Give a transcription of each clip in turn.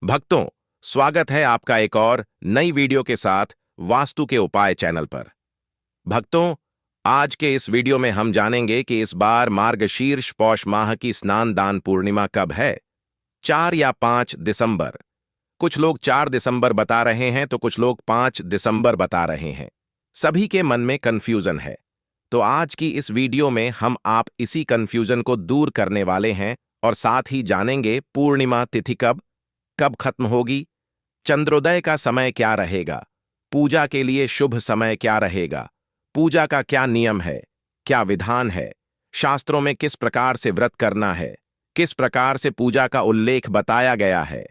भक्तों, स्वागत है आपका एक और नई वीडियो के साथ वास्तु के उपाय चैनल पर। भक्तों, आज के इस वीडियो में हम जानेंगे कि इस बार मार्गशीर्ष पौष माह की स्नान दान पूर्णिमा कब है, 4 या 5 दिसंबर। कुछ लोग 4 दिसंबर बता रहे हैं तो कुछ लोग 5 दिसंबर बता रहे हैं। सभी के मन में कंफ्यूजन है, तो आज की इस वीडियो में हम आप इसी कंफ्यूजन को दूर करने वाले हैं और साथ ही जानेंगे पूर्णिमा तिथि कब खत्म होगी, चंद्रोदय का समय क्या रहेगा, पूजा के लिए शुभ समय क्या रहेगा, पूजा का क्या नियम है, क्या विधान है, शास्त्रों में किस प्रकार से व्रत करना है, किस प्रकार से पूजा का उल्लेख बताया गया है,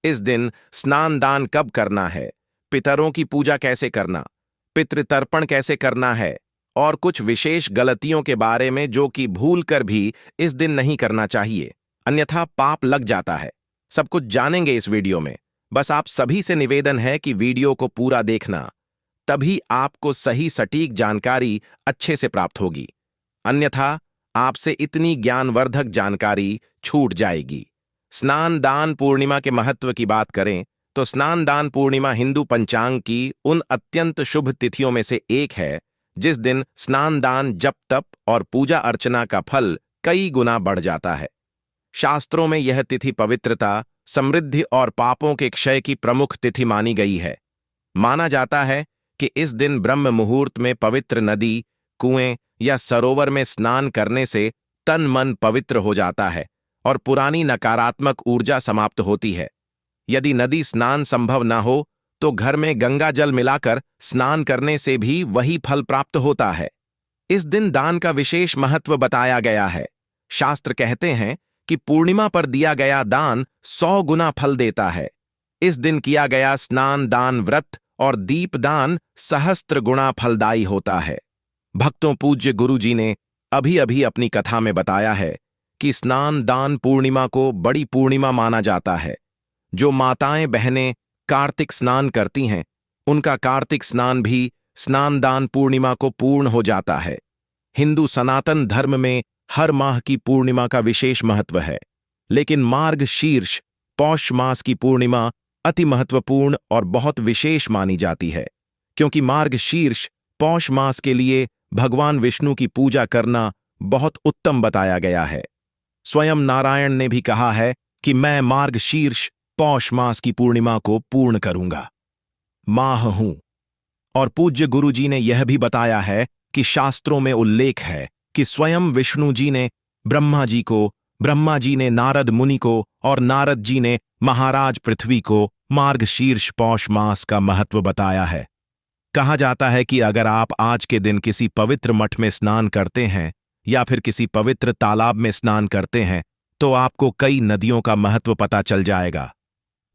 इस दिन स्नान दान कब करना है, पितरों की पूजा कैसे करना, पितृतर्पण कैसे करना है और कुछ विशेष गलतियों के बारे में जो कि भूल कर भी इस दिन नहीं करना चाहिए, अन्यथा पाप लग जाता है। सब कुछ जानेंगे इस वीडियो में। बस आप सभी से निवेदन है कि वीडियो को पूरा देखना, तभी आपको सही सटीक जानकारी अच्छे से प्राप्त होगी, अन्यथा आपसे इतनी ज्ञानवर्धक जानकारी छूट जाएगी। स्नान दान पूर्णिमा के महत्व की बात करें तो स्नान दान पूर्णिमा हिंदू पंचांग की उन अत्यंत शुभ तिथियों में से एक है जिस दिन स्नान दान, जप तप और पूजा अर्चना का फल कई गुना बढ़ जाता है। शास्त्रों में यह तिथि पवित्रता, समृद्धि और पापों के क्षय की प्रमुख तिथि मानी गई है। माना जाता है कि इस दिन ब्रह्म मुहूर्त में पवित्र नदी, कुएं या सरोवर में स्नान करने से तन मन पवित्र हो जाता है और पुरानी नकारात्मक ऊर्जा समाप्त होती है। यदि नदी स्नान संभव न हो तो घर में गंगा जल मिलाकर स्नान करने से भी वही फल प्राप्त होता है। इस दिन दान का विशेष महत्व बताया गया है। शास्त्र कहते हैं कि पूर्णिमा पर दिया गया दान 100 गुना फल देता है। इस दिन किया गया स्नान दान, व्रत और दीप दान सहस्त्र गुना फलदायी होता है। भक्तों, पूज्य गुरु जी ने अभी अभी अपनी कथा में बताया है कि स्नान दान पूर्णिमा को बड़ी पूर्णिमा माना जाता है। जो माताएं बहनें कार्तिक स्नान करती हैं, उनका कार्तिक स्नान भी स्नान दान पूर्णिमा को पूर्ण हो जाता है। हिंदू सनातन धर्म में हर माह की पूर्णिमा का विशेष महत्व है, लेकिन मार्गशीर्ष पौष मास की पूर्णिमा अति महत्वपूर्ण और बहुत विशेष मानी जाती है, क्योंकि मार्गशीर्ष पौष मास के लिए भगवान विष्णु की पूजा करना बहुत उत्तम बताया गया है। स्वयं नारायण ने भी कहा है कि मैं मार्गशीर्ष पौष मास की पूर्णिमा को पूर्ण करूंगा, माह हूं। और पूज्य गुरु जी ने यह भी बताया है कि शास्त्रों में उल्लेख है कि स्वयं विष्णु जी ने ब्रह्मा जी को, ब्रह्मा जी ने नारद मुनि को और नारद जी ने महाराज पृथ्वी को मार्गशीर्ष पौष मास का महत्व बताया है। कहा जाता है कि अगर आप आज के दिन किसी पवित्र मठ में स्नान करते हैं या फिर किसी पवित्र तालाब में स्नान करते हैं तो आपको कई नदियों का महत्व पता चल जाएगा।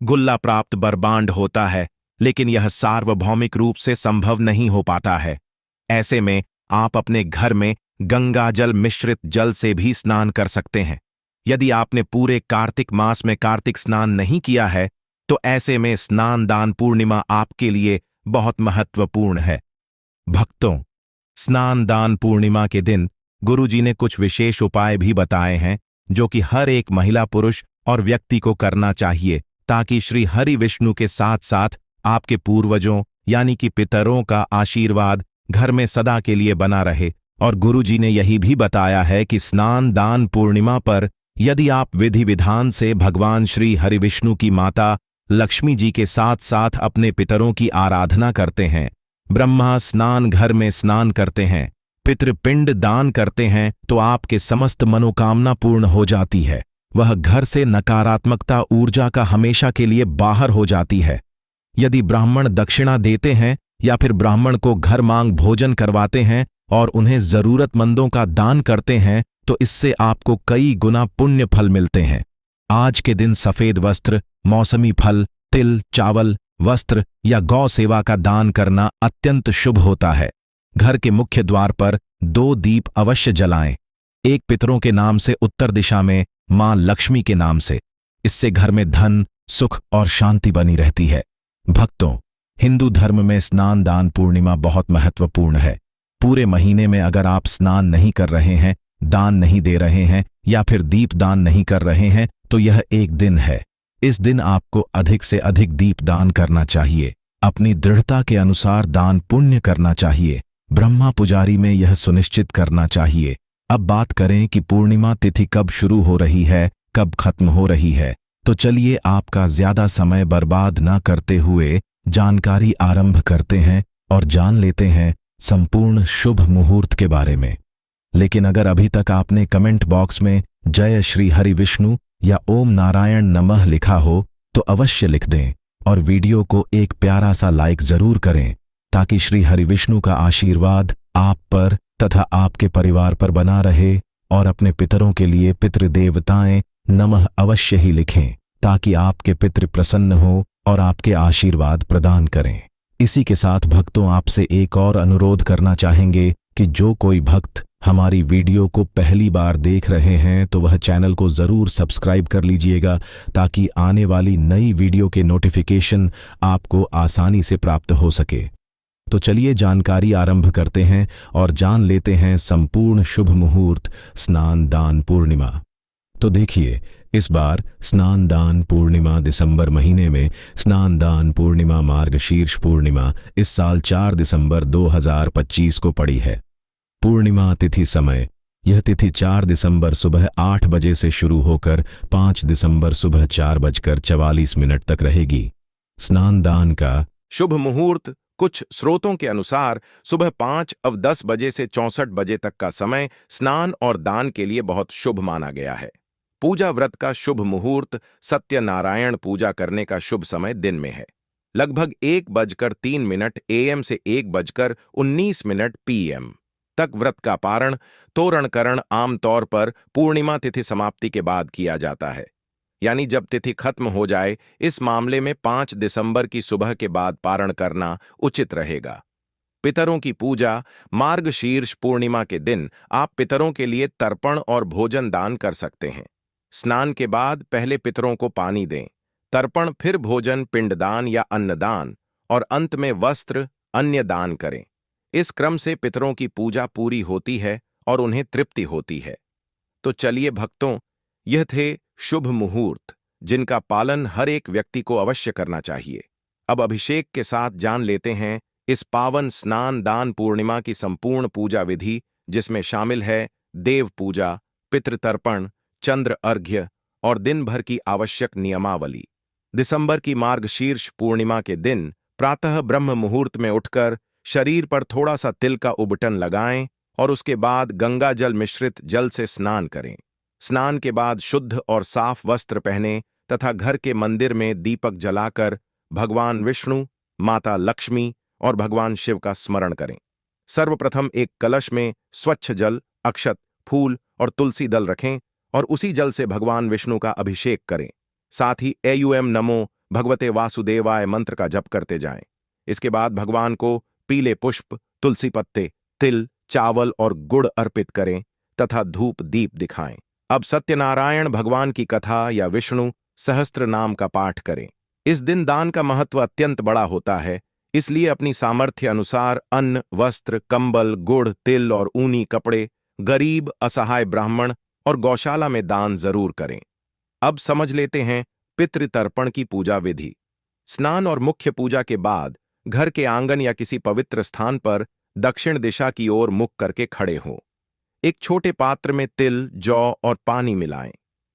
गुल्ला प्राप्त बरबांड होता है, लेकिन यह सार्वभौमिक रूप से संभव नहीं हो पाता है। ऐसे में आप अपने घर में गंगा जल मिश्रित जल से भी स्नान कर सकते हैं। यदि आपने पूरे कार्तिक मास में कार्तिक स्नान नहीं किया है तो ऐसे में स्नान दान पूर्णिमा आपके लिए बहुत महत्वपूर्ण है। भक्तों, स्नान दान पूर्णिमा के दिन गुरुजी ने कुछ विशेष उपाय भी बताए हैं जो कि हर एक महिला, पुरुष और व्यक्ति को करना चाहिए, ताकि श्री हरि विष्णु के साथ साथ आपके पूर्वजों यानी कि पितरों का आशीर्वाद घर में सदा के लिए बना रहे। और गुरुजी ने यही भी बताया है कि स्नान दान पूर्णिमा पर यदि आप विधि विधान से भगवान श्री हरि विष्णु की माता लक्ष्मी जी के साथ साथ अपने पितरों की आराधना करते हैं, ब्रह्मा स्नान घर में स्नान करते हैं, पितृपिंड दान करते हैं, तो आपके समस्त मनोकामना पूर्ण हो जाती है। वह घर से नकारात्मकता ऊर्जा का हमेशा के लिए बाहर हो जाती है। यदि ब्राह्मण दक्षिणा देते हैं या फिर ब्राह्मण को घर मांग भोजन करवाते हैं और उन्हें जरूरतमंदों का दान करते हैं तो इससे आपको कई गुना पुण्य फल मिलते हैं। आज के दिन सफेद वस्त्र, मौसमी फल, तिल, चावल, वस्त्र या गौ सेवा का दान करना अत्यंत शुभ होता है। घर के मुख्य द्वार पर 2 दीप अवश्य जलाएं, एक पितरों के नाम से उत्तर दिशा में, मां लक्ष्मी के नाम से। इससे घर में धन, सुख और शांति बनी रहती है। भक्तों, हिंदू धर्म में स्नान दान पूर्णिमा बहुत महत्वपूर्ण है। पूरे महीने में अगर आप स्नान नहीं कर रहे हैं, दान नहीं दे रहे हैं या फिर दीप दान नहीं कर रहे हैं तो यह एक दिन है इस दिन आपको अधिक से अधिक दीप दान करना चाहिए। अपनी दृढ़ता के अनुसार दान पुण्य करना चाहिए। ब्रह्मा पुजारी में यह सुनिश्चित करना चाहिए। अब बात करें कि पूर्णिमा तिथि कब शुरू हो रही है, कब खत्म हो रही है। तो चलिए आपका ज्यादा समय बर्बाद न करते हुए जानकारी आरंभ करते हैं और जान लेते हैं संपूर्ण शुभ मुहूर्त के बारे में। लेकिन अगर अभी तक आपने कमेंट बॉक्स में जय श्री हरि विष्णु या ओम नारायण नमः लिखा हो तो अवश्य लिख दें और वीडियो को एक प्यारा सा लाइक जरूर करें, ताकि श्री हरि विष्णु का आशीर्वाद आप पर तथा आपके परिवार पर बना रहे। और अपने पितरों के लिए पितृदेवताएं नमः अवश्य ही लिखें, ताकि आपके पितृ प्रसन्न हो और आपके आशीर्वाद प्रदान करें। इसी के साथ भक्तों, आपसे एक और अनुरोध करना चाहेंगे कि जो कोई भक्त हमारी वीडियो को पहली बार देख रहे हैं तो वह चैनल को ज़रूर सब्सक्राइब कर लीजिएगा, ताकि आने वाली नई वीडियो के नोटिफिकेशन आपको आसानी से प्राप्त हो सके। तो चलिए जानकारी आरंभ करते हैं और जान लेते हैं संपूर्ण शुभ मुहूर्त स्नान दान पूर्णिमा। तो देखिए, इस बार स्नान दान पूर्णिमा दिसंबर महीने में स्नान दान पूर्णिमा मार्गशीर्ष पूर्णिमा इस साल 4 दिसंबर 2025 को पड़ी है। पूर्णिमा तिथि समय, यह तिथि 4 दिसंबर सुबह 8 बजे से शुरू होकर 5 दिसंबर सुबह 4:44 तक रहेगी। स्नान दान का शुभ मुहूर्त कुछ स्रोतों के अनुसार सुबह 5:10 बजे से 64 बजे तक का समय स्नान और दान के लिए बहुत शुभ माना गया है। पूजा व्रत का शुभ मुहूर्त सत्यनारायण पूजा करने का शुभ समय दिन में है। लगभग 1:03 AM से 1:19 PM तक व्रत का पारण तोरणकरण आमतौर पर पूर्णिमा तिथि समाप्ति के बाद किया जाता है, यानी जब तिथि खत्म हो जाए। इस मामले में 5 दिसंबर की सुबह के बाद पारण करना उचित रहेगा। पितरों की पूजा, मार्गशीर्ष पूर्णिमा के दिन आप पितरों के लिए तर्पण और भोजन दान कर सकते हैं। स्नान के बाद पहले पितरों को पानी दें, तर्पण, फिर भोजन, पिंडदान या अन्नदान और अंत में वस्त्र अन्य दान करें। इस क्रम से पितरों की पूजा पूरी होती है और उन्हें तृप्ति होती है। तो चलिए भक्तों, यह थे शुभ मुहूर्त जिनका पालन हर एक व्यक्ति को अवश्य करना चाहिए। अब अभिषेक के साथ जान लेते हैं इस पावन स्नान दान पूर्णिमा की संपूर्ण पूजा विधि, जिसमें शामिल है देव पूजा, पितृतर्पण, चंद्र अर्घ्य और दिन भर की आवश्यक नियमावली। दिसंबर की मार्गशीर्ष पूर्णिमा के दिन प्रातः ब्रह्म मुहूर्त में उठकर शरीर पर थोड़ा सा तिल का उबटन लगाएं और उसके बाद गंगा जल मिश्रित जल से स्नान करें। स्नान के बाद शुद्ध और साफ वस्त्र पहनें तथा घर के मंदिर में दीपक जलाकर भगवान विष्णु, माता लक्ष्मी और भगवान शिव का स्मरण करें। सर्वप्रथम एक कलश में स्वच्छ जल, अक्षत, फूल और तुलसी दल रखें और उसी जल से भगवान विष्णु का अभिषेक करें। साथ ही एयूएम नमो भगवते वासुदेवाय मंत्र का जप करते जाएं। इसके बाद भगवान को पीले पुष्प, तुलसी पत्ते, तिल, चावल और गुड़ अर्पित करें तथा धूप दीप दिखाएं। अब सत्यनारायण भगवान की कथा या विष्णु सहस्त्र नाम का पाठ करें। इस दिन दान का महत्व अत्यंत बड़ा होता है, इसलिए अपनी सामर्थ्य अनुसार अन्न, वस्त्र, कंबल, गुड़, तिल और ऊनी कपड़े गरीब, असहाय ब्राह्मण और गौशाला में दान जरूर करें। अब समझ लेते हैं पितृतर्पण की पूजा विधि। स्नान और मुख्य पूजा के बाद घर के आंगन या किसी पवित्र स्थान पर दक्षिण दिशा की ओर मुख करके खड़े हों। एक छोटे पात्र में तिल, जौ और पानी मिलाएं।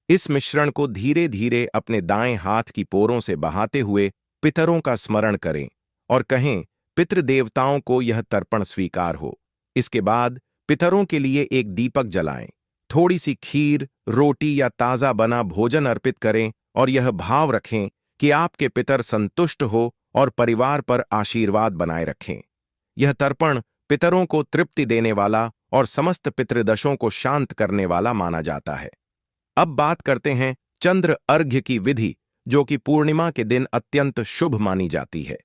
इस मिश्रण को धीरे धीरे अपने दाएं हाथ की पोरों से बहाते हुए पितरों का स्मरण करें और कहें, पितृदेवताओं को यह तर्पण स्वीकार हो। इसके बाद पितरों के लिए एक दीपक जलाएं, थोड़ी सी खीर, रोटी या ताजा बना भोजन अर्पित करें और यह भाव रखें कि आपके पितर संतुष्ट हो और परिवार पर आशीर्वाद बनाए रखें। यह तर्पण पितरों को तृप्ति देने वाला और समस्त पितृदशों को शांत करने वाला माना जाता है। अब बात करते हैं चंद्र अर्घ्य की विधि, जो कि पूर्णिमा के दिन अत्यंत शुभ मानी जाती है।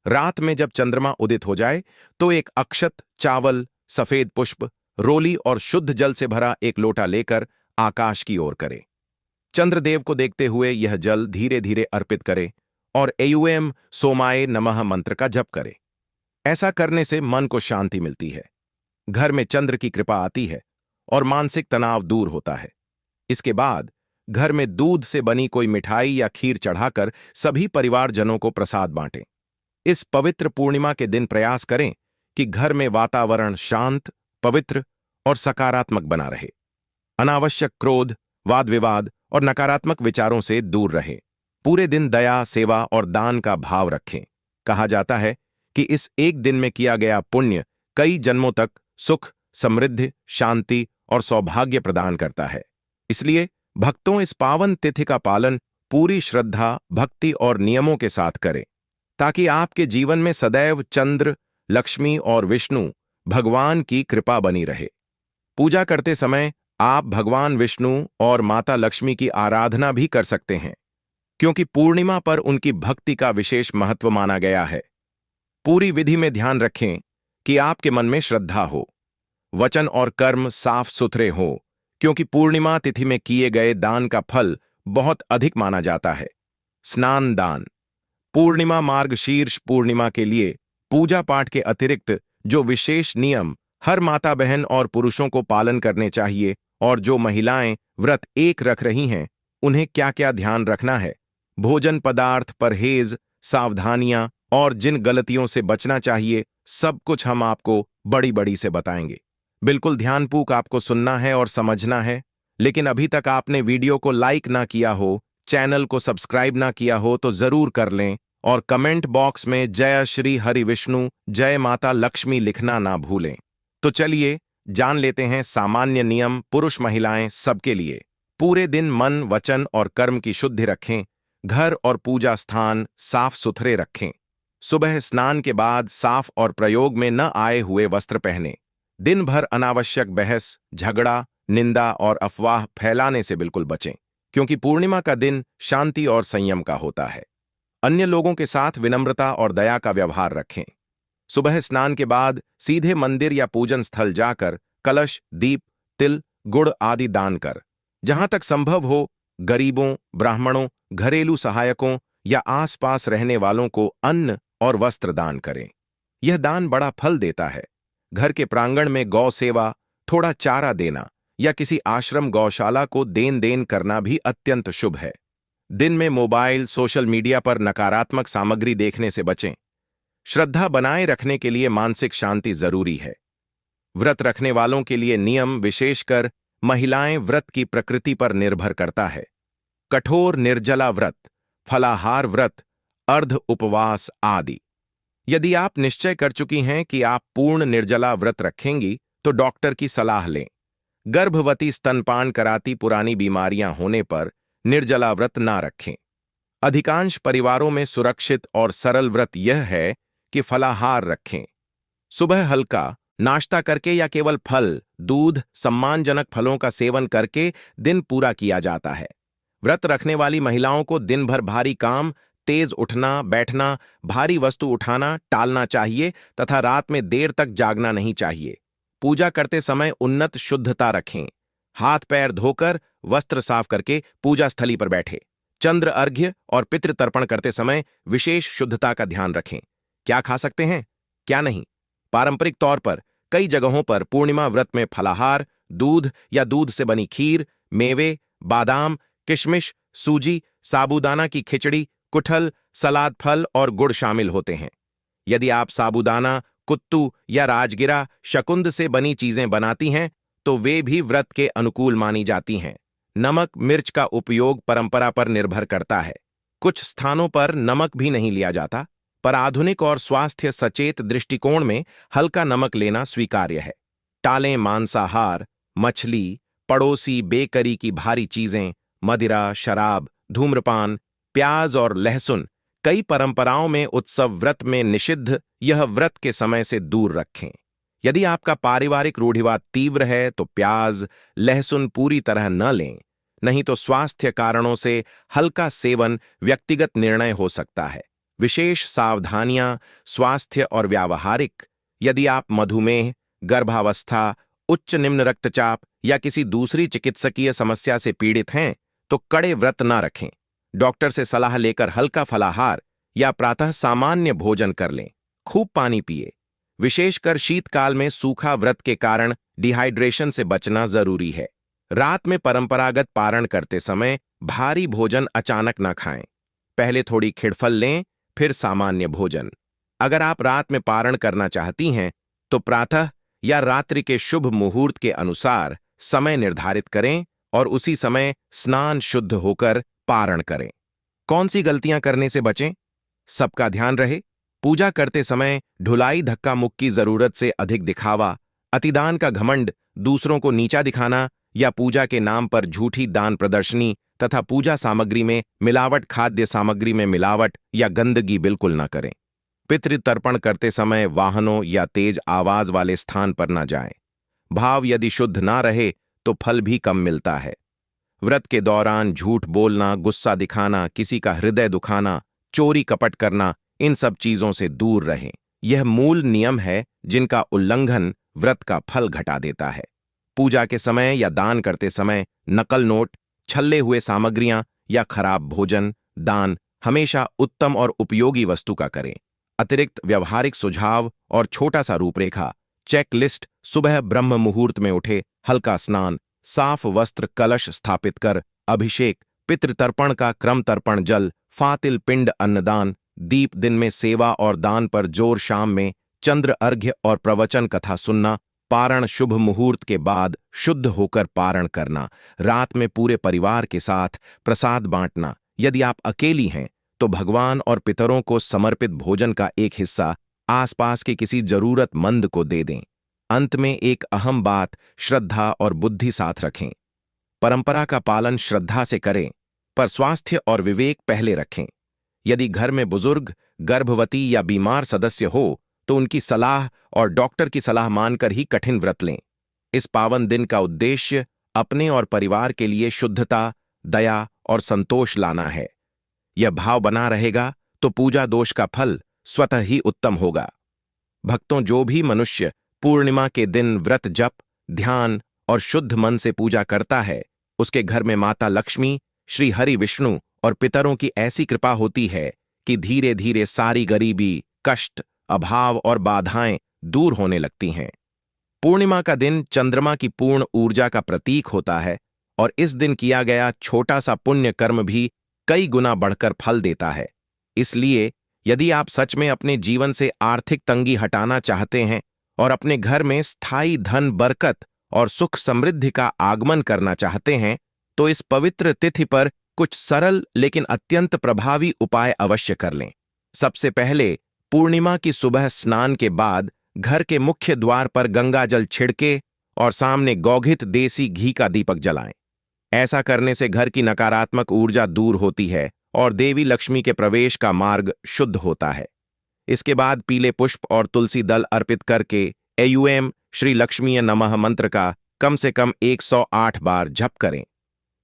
रात में जब चंद्रमा उदित हो जाए तो एक अक्षत, चावल, सफेद पुष्प, रोली और शुद्ध जल से भरा एक लोटा लेकर आकाश की ओर करे। चंद्रदेव को देखते हुए यह जल धीरे धीरे अर्पित करे और एयूएम सोमाय नमः मंत्र का जप करे। ऐसा करने से मन को शांति मिलती है, घर में चंद्र की कृपा आती है और मानसिक तनाव दूर होता है। इसके बाद घर में दूध से बनी कोई मिठाई या खीर चढ़ाकर सभी परिवारजनों को प्रसाद बांटें। इस पवित्र पूर्णिमा के दिन प्रयास करें कि घर में वातावरण शांत, पवित्र और सकारात्मक बना रहे। अनावश्यक क्रोध, वाद विवाद और नकारात्मक विचारों से दूर रहें। पूरे दिन दया, सेवा और दान का भाव रखें। कहा जाता है कि इस एक दिन में किया गया पुण्य कई जन्मों तक सुख, समृद्धि, शांति और सौभाग्य प्रदान करता है। इसलिए भक्तों, इस पावन तिथि का पालन पूरी श्रद्धा, भक्ति और नियमों के साथ करें, ताकि आपके जीवन में सदैव चंद्र, लक्ष्मी और विष्णु भगवान की कृपा बनी रहे। पूजा करते समय आप भगवान विष्णु और माता लक्ष्मी की आराधना भी कर सकते हैं, क्योंकि पूर्णिमा पर उनकी भक्ति का विशेष महत्व माना गया है। पूरी विधि में ध्यान रखें कि आपके मन में श्रद्धा हो, वचन और कर्म साफ सुथरे हो, क्योंकि पूर्णिमा तिथि में किए गए दान का फल बहुत अधिक माना जाता है। स्नान दान। पूर्णिमा मार्गशीर्ष पूर्णिमा के लिए पूजा पाठ के अतिरिक्त जो विशेष नियम हर माता बहन और पुरुषों को पालन करने चाहिए और जो महिलाएं व्रत एक रख रही हैं, उन्हें क्या क्या ध्यान रखना है, भोजन पदार्थ, परहेज, सावधानियां और जिन गलतियों से बचना चाहिए, सब कुछ हम आपको बड़ी बड़ी से बताएंगे। बिल्कुल ध्यानपूर्वक आपको सुनना है और समझना है। लेकिन अभी तक आपने वीडियो को लाइक ना किया हो, चैनल को सब्सक्राइब ना किया हो तो जरूर कर लें और कमेंट बॉक्स में जय श्री हरि विष्णु, जय माता लक्ष्मी लिखना ना भूलें। तो चलिए जान लेते हैं सामान्य नियम पुरुष महिलाएं सबके लिए। पूरे दिन मन, वचन और कर्म की शुद्धि रखें। घर और पूजा स्थान साफ सुथरे रखें। सुबह स्नान के बाद साफ और प्रयोग में न आए हुए वस्त्र पहनें। दिन भर अनावश्यक बहस, झगड़ा, निंदा और अफवाह फैलाने से बिल्कुल बचें, क्योंकि पूर्णिमा का दिन शांति और संयम का होता है। अन्य लोगों के साथ विनम्रता और दया का व्यवहार रखें। सुबह स्नान के बाद सीधे मंदिर या पूजन स्थल जाकर कलश, दीप, तिल, गुड़ आदि दान कर, जहां तक संभव हो गरीबों, ब्राह्मणों, घरेलू सहायकों या आसपास रहने वालों को अन्न और वस्त्र दान करें। यह दान बड़ा फल देता है। घर के प्रांगण में गौ सेवा, थोड़ा चारा देना या किसी आश्रम गौशाला को देन करना भी अत्यंत शुभ है। दिन में मोबाइल, सोशल मीडिया पर नकारात्मक सामग्री देखने से बचें। श्रद्धा बनाए रखने के लिए मानसिक शांति जरूरी है। व्रत रखने वालों के लिए नियम, विशेषकर महिलाएं व्रत की प्रकृति पर निर्भर करता है। कठोर निर्जला व्रत, फलाहार व्रत, अर्ध उपवास आदि। यदि आप निश्चय कर चुकी हैं कि आप पूर्ण निर्जला व्रत रखेंगी तो डॉक्टर की सलाह लें। गर्भवती, स्तनपान कराती, पुरानी बीमारियां होने पर निर्जला व्रत ना रखें। अधिकांश परिवारों में सुरक्षित और सरल व्रत यह है कि फलाहार रखें। सुबह हल्का नाश्ता करके या केवल फल, दूध, सम्मानजनक फलों का सेवन करके दिन पूरा किया जाता है। व्रत रखने वाली महिलाओं को दिन भर भारी काम, तेज उठना, बैठना, भारी वस्तु उठाना टालना चाहिए तथा रात में देर तक जागना नहीं चाहिए। पूजा करते समय उन्नत शुद्धता रखें। हाथ पैर धोकर, वस्त्र साफ करके पूजा स्थली पर बैठे। चंद्र अर्घ्य और पितृ तर्पण करते समय विशेष शुद्धता का ध्यान रखें। क्या खा सकते हैं, क्या नहीं। पारंपरिक तौर पर कई जगहों पर पूर्णिमा व्रत में फलाहार, दूध या दूध से बनी खीर, मेवे, बादाम, किशमिश, सूजी, साबूदाना की खिचड़ी, कुठल, सलाद फल और गुड़ शामिल होते हैं। यदि आप साबूदाना, कुत्तू या राजगिरा, शकुंद से बनी चीजें बनाती हैं तो वे भी व्रत के अनुकूल मानी जाती हैं। नमक, मिर्च का उपयोग परंपरा पर निर्भर करता है। कुछ स्थानों पर नमक भी नहीं लिया जाता, पर आधुनिक और स्वास्थ्य सचेत दृष्टिकोण में हल्का नमक लेना स्वीकार्य है। टालें मांसाहार, मछली, पड़ोसी बेकरी की भारी चीजें, मदिरा, शराब, धूम्रपान, प्याज और लहसुन कई परंपराओं में उत्सव व्रत में निषिद्ध, यह व्रत के समय से दूर रखें। यदि आपका पारिवारिक रूढ़िवाद तीव्र है तो प्याज, लहसुन पूरी तरह न लें, नहीं तो स्वास्थ्य कारणों से हल्का सेवन व्यक्तिगत निर्णय हो सकता है। विशेष सावधानियां स्वास्थ्य और व्यावहारिक। यदि आप मधुमेह, गर्भावस्था, उच्च निम्न रक्तचाप या किसी दूसरी चिकित्सकीय समस्या से पीड़ित हैं तो कड़े व्रत न रखें। डॉक्टर से सलाह लेकर हल्का फलाहार या प्रातः सामान्य भोजन कर लें। खूब पानी पिए। विशेषकर शीतकाल में सूखा व्रत के कारण डिहाइड्रेशन से बचना जरूरी है। रात में परंपरागत पारण करते समय भारी भोजन अचानक न खाएं। पहले थोड़ी खिड़फल लें, फिर सामान्य भोजन। अगर आप रात में पारण करना चाहती हैं तो प्रातः या रात्रि के शुभ मुहूर्त के अनुसार समय निर्धारित करें और उसी समय स्नान शुद्ध होकर पारण करें। कौन सी गलतियां करने से बचें? सबका ध्यान रहे, पूजा करते समय ढुलाई धक्का मुक्की, जरूरत से अधिक दिखावा, अतिदान का घमंड, दूसरों को नीचा दिखाना या पूजा के नाम पर झूठी दान प्रदर्शनी तथा पूजा सामग्री में मिलावट, खाद्य सामग्री में मिलावट या गंदगी बिल्कुल न करें। पितृतर्पण करते समय वाहनों या तेज आवाज वाले स्थान पर न जाएं। भाव यदि शुद्ध ना रहे तो फल भी कम मिलता है। व्रत के दौरान झूठ बोलना, गुस्सा दिखाना, किसी का हृदय दुखाना, चोरी कपट करना, इन सब चीजों से दूर रहें। यह मूल नियम है जिनका उल्लंघन व्रत का फल घटा देता है। पूजा के समय या दान करते समय नकल नोट, छल्ले हुए सामग्रियां या खराब भोजन दान हमेशा उत्तम और उपयोगी वस्तु का करें। अतिरिक्त व्यवहारिक सुझाव और छोटा सा रूपरेखा चेकलिस्ट: सुबह ब्रह्म मुहूर्त में उठे, हल्का स्नान, साफ वस्त्र, कलश स्थापित कर अभिषेक, पितृतर्पण का क्रम, तर्पण जल, फातिल, पिंड, अन्नदान, दीप, दिन में सेवा और दान पर जोर, शाम में चंद्र अर्घ्य और प्रवचन कथा सुनना, पारण शुभ मुहूर्त के बाद शुद्ध होकर पारण करना, रात में पूरे परिवार के साथ प्रसाद बांटना। यदि आप अकेली हैं तो भगवान और पितरों को समर्पित भोजन का एक हिस्सा आसपास के किसी जरूरतमंद को दे दें। अंत में एक अहम बात, श्रद्धा और बुद्धि साथ रखें। परंपरा का पालन श्रद्धा से करें, पर स्वास्थ्य और विवेक पहले रखें। यदि घर में बुजुर्ग, गर्भवती या बीमार सदस्य हो तो उनकी सलाह और डॉक्टर की सलाह मानकर ही कठिन व्रत लें। इस पावन दिन का उद्देश्य अपने और परिवार के लिए शुद्धता, दया और संतोष लाना है। यह भाव बना रहेगा तो पूजा दोष का फल स्वतः ही उत्तम होगा। भक्तों, जो भी मनुष्य पूर्णिमा के दिन व्रत, जप, ध्यान और शुद्ध मन से पूजा करता है, उसके घर में माता लक्ष्मी, श्री हरि विष्णु और पितरों की ऐसी कृपा होती है कि धीरे धीरे सारी गरीबी, कष्ट, अभाव और बाधाएं दूर होने लगती हैं। पूर्णिमा का दिन चंद्रमा की पूर्ण ऊर्जा का प्रतीक होता है और इस दिन किया गया छोटा सा पुण्य कर्म भी कई गुना बढ़कर फल देता है। इसलिए यदि आप सच में अपने जीवन से आर्थिक तंगी हटाना चाहते हैं और अपने घर में स्थायी धन, बरकत और सुख समृद्धि का आगमन करना चाहते हैं, तो इस पवित्र तिथि पर कुछ सरल लेकिन अत्यंत प्रभावी उपाय अवश्य कर लें। सबसे पहले पूर्णिमा की सुबह स्नान के बाद घर के मुख्य द्वार पर गंगा जल छिड़के और सामने गौघित देसी घी का दीपक जलाएं। ऐसा करने से घर की नकारात्मक ऊर्जा दूर होती है और देवी लक्ष्मी के प्रवेश का मार्ग शुद्ध होता है। इसके बाद पीले पुष्प और तुलसी दल अर्पित करके एयूएम श्री लक्ष्मी नमः मंत्र का कम से कम 108 बार जप करें।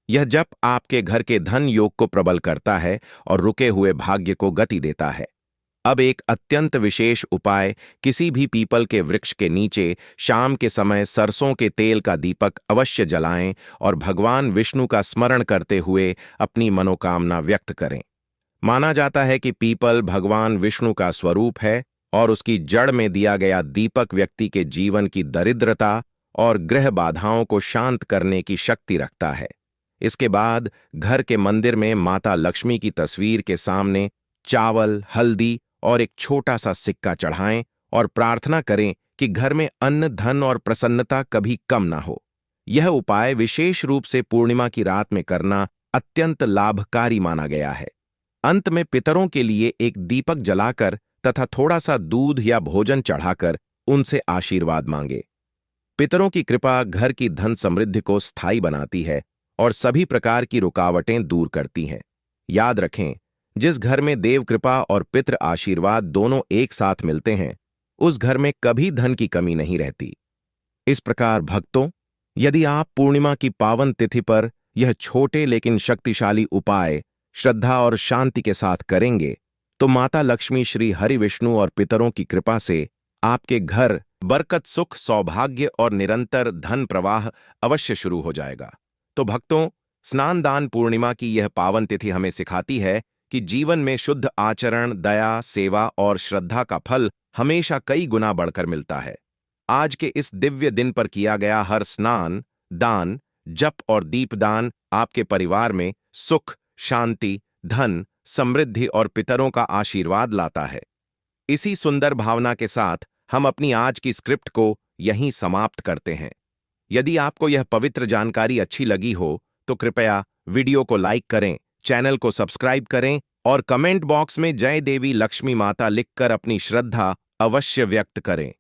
यह जप आपके घर के धन योग को प्रबल करता है और रुके हुए भाग्य को गति देता है। अब एक अत्यंत विशेष उपाय, किसी भी पीपल के वृक्ष के नीचे शाम के समय सरसों के तेल का दीपक अवश्य जलाएं और भगवान विष्णु का स्मरण करते हुए अपनी मनोकामना व्यक्त करें। माना जाता है कि पीपल भगवान विष्णु का स्वरूप है और उसकी जड़ में दिया गया दीपक व्यक्ति के जीवन की दरिद्रता और ग्रह बाधाओं को शांत करने की शक्ति रखता है। इसके बाद घर के मंदिर में माता लक्ष्मी की तस्वीर के सामने चावल, हल्दी और एक छोटा सा सिक्का चढ़ाएं और प्रार्थना करें कि घर में अन्न, धन और प्रसन्नता कभी कम ना हो। यह उपाय विशेष रूप से पूर्णिमा की रात में करना अत्यंत लाभकारी माना गया है। अंत में पितरों के लिए एक दीपक जलाकर तथा थोड़ा सा दूध या भोजन चढ़ाकर उनसे आशीर्वाद मांगे। पितरों की कृपा घर की धन समृद्धि को स्थायी बनाती है और सभी प्रकार की रुकावटें दूर करती हैं। याद रखें, जिस घर में देव कृपा और पितृ आशीर्वाद दोनों एक साथ मिलते हैं, उस घर में कभी धन की कमी नहीं रहती। इस प्रकार भक्तों, यदि आप पूर्णिमा की पावन तिथि पर यह छोटे लेकिन शक्तिशाली उपाय श्रद्धा और शांति के साथ करेंगे, तो माता लक्ष्मी, श्री हरि विष्णु और पितरों की कृपा से आपके घर बरकत, सुख, सौभाग्य और निरंतर धन प्रवाह अवश्य शुरू हो जाएगा। तो भक्तों, स्नान दान पूर्णिमा की यह पावन तिथि हमें सिखाती है कि जीवन में शुद्ध आचरण, दया, सेवा और श्रद्धा का फल हमेशा कई गुना बढ़कर मिलता है। आज के इस दिव्य दिन पर किया गया हर स्नान, दान, जप और दीपदान आपके परिवार में सुख, शांति, धन, समृद्धि और पितरों का आशीर्वाद लाता है। इसी सुंदर भावना के साथ हम अपनी आज की स्क्रिप्ट को यहीं समाप्त करते हैं। यदि आपको यह पवित्र जानकारी अच्छी लगी हो तो कृपया वीडियो को लाइक करें, चैनल को सब्सक्राइब करें और कमेंट बॉक्स में जय देवी लक्ष्मी माता लिखकर अपनी श्रद्धा अवश्य व्यक्त करें।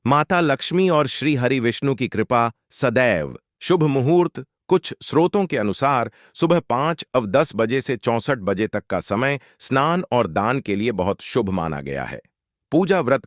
माता लक्ष्मी और श्री हरि विष्णु की कृपा सदैव। शुभ मुहूर्त कुछ स्रोतों के अनुसार सुबह 5:10 बजे से 64 बजे तक का समय स्नान और दान के लिए बहुत शुभ माना गया है। पूजा व्रत